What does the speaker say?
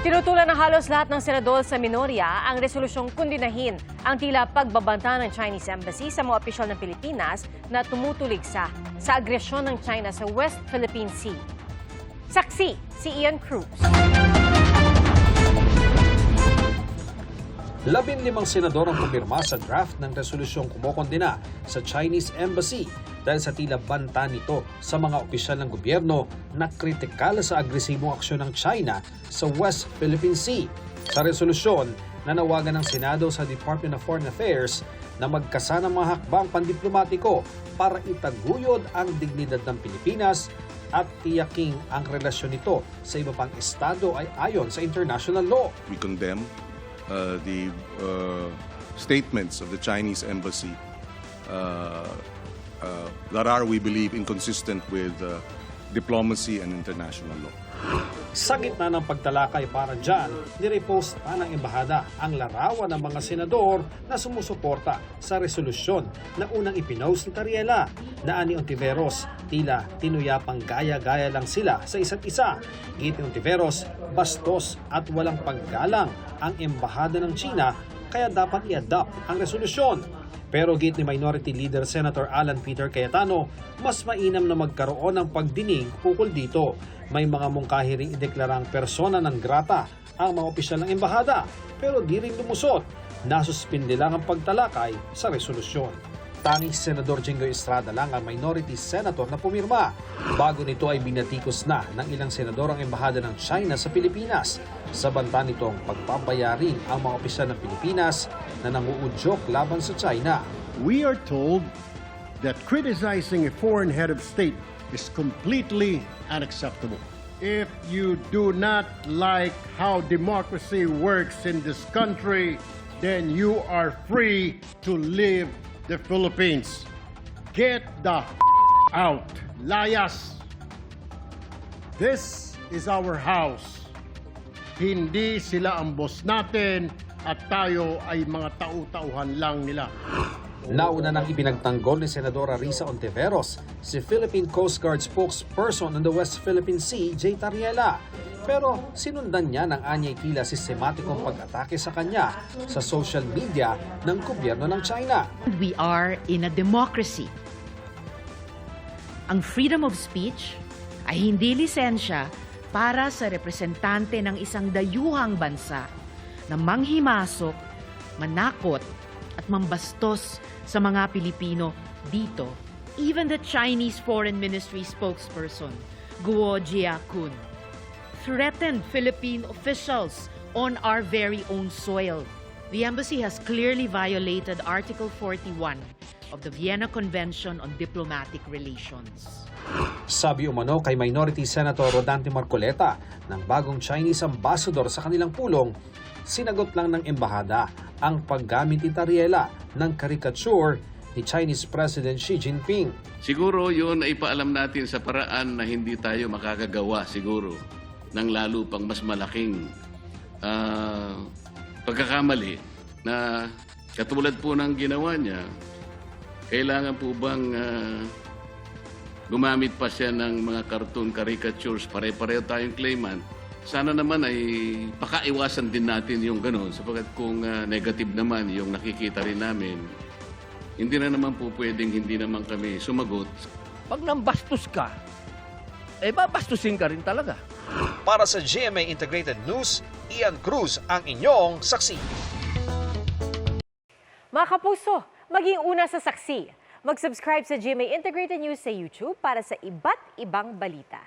Tinutulan ng halos lahat ng senador sa minorya ang resolusyong kundinahin ang tila pagbabanta ng Chinese Embassy sa mga opisyal ng Pilipinas na tumutuligsa sa agresyon ng China sa West Philippine Sea. Saksi si Ian Cruz. 15 senador ang pumirma sa draft ng resolusyong kumokondena sa Chinese Embassy dahil sa tila banta nito sa mga opisyal ng gobyerno na kritikal sa agresibong aksyon ng China sa West Philippine Sea. Sa resolusyon, nanawagan ng Senado sa Department of Foreign Affairs na magkasa ng mga hakbang pandiplomatiko para itaguyod ang dignidad ng Pilipinas at tiyaking ang relasyon nito sa iba pang estado ay ayon sa international law. We condemn the statements of the Chinese embassy that are, we believe, inconsistent with diplomacy and international law. Sa gitna ng pagtalakay para dyan, nirepost pa ng embahada ang larawan ng mga senador na sumusuporta sa resolusyon na unang ipinost ni Tariela na ani Ontiveros, tila tinuyapang gaya-gaya lang sila sa isa't isa. Git ni Ontiveros, bastos at walang paggalang ang embahada ng China kaya dapat i-adopt ang resolusyon. Pero git ni Minority Leader Senator Alan Peter Cayetano, mas mainam na magkaroon ng pagdinig ukol dito. May mga mungkahi ring ideklarang persona non grata ang mga opisyal ng embahada, pero di rin lumusot. Nasuspindi lang ang pagtalakay sa resolusyon. Tanging Senador Jingoy Estrada lang ang minority senator na pumirma. Bago nito ay binatikos na ng ilang senador ang embahada ng China sa Pilipinas sa banta nitong pagpapayarin ang mga opisyal ng Pilipinas na nanguudyok laban sa China. We are told that criticizing a foreign head of state is completely unacceptable. If you do not like how democracy works in this country, then you are free to leave the Philippines. Get the out. Layas. This is our house. Hindi sila ang boss natin at tayo ay mga tau-tauhan lang nila. Nauna nang ibinagtanggol ni Senadora Risa Ontiveros si Philippine Coast Guard spokesperson on the West Philippine Sea, J. Tariela. Pero sinundan niya ng anyay tila sistematikong pag-atake sa kanya sa social media ng gobyerno ng China. We are in a democracy. Ang freedom of speech ay hindi lisensya para sa representante ng isang dayuhang bansa na manghimasok, manakot at mambastos sa mga Pilipino dito. Even the Chinese Foreign Ministry spokesperson, Guo Jiakun, threatened Philippine officials on our very own soil. The embassy has clearly violated Article 41 of the Vienna Convention on Diplomatic Relations. Sabi umano kay Minority Senator Rodante Marcoleta ng bagong Chinese ambassador sa kanilang pulong, sinagot lang ng embahada ang paggamit ni Tariela ng caricature ni Chinese President Xi Jinping. Siguro yun ay paalam natin sa paraan na hindi tayo makakagawa siguro ng lalo pang mas malaking pagkakamali na katulad po ng ginawa niya. Kailangan po bang gumamit pa siya ng mga cartoon caricatures, pare-pareho tayong claimant? Sana naman ay pakaiwasan din natin yung gano'n sapagkat kung negative naman yung nakikita rin namin, hindi na naman po pwedeng hindi naman kami sumagot. Pag nambastos ka, babastusin ka rin talaga. Para sa GMA Integrated News, Ian Cruz ang inyong saksi. Mga kapuso, maging una sa saksi. Mag-subscribe sa GMA Integrated News sa YouTube para sa iba't ibang balita.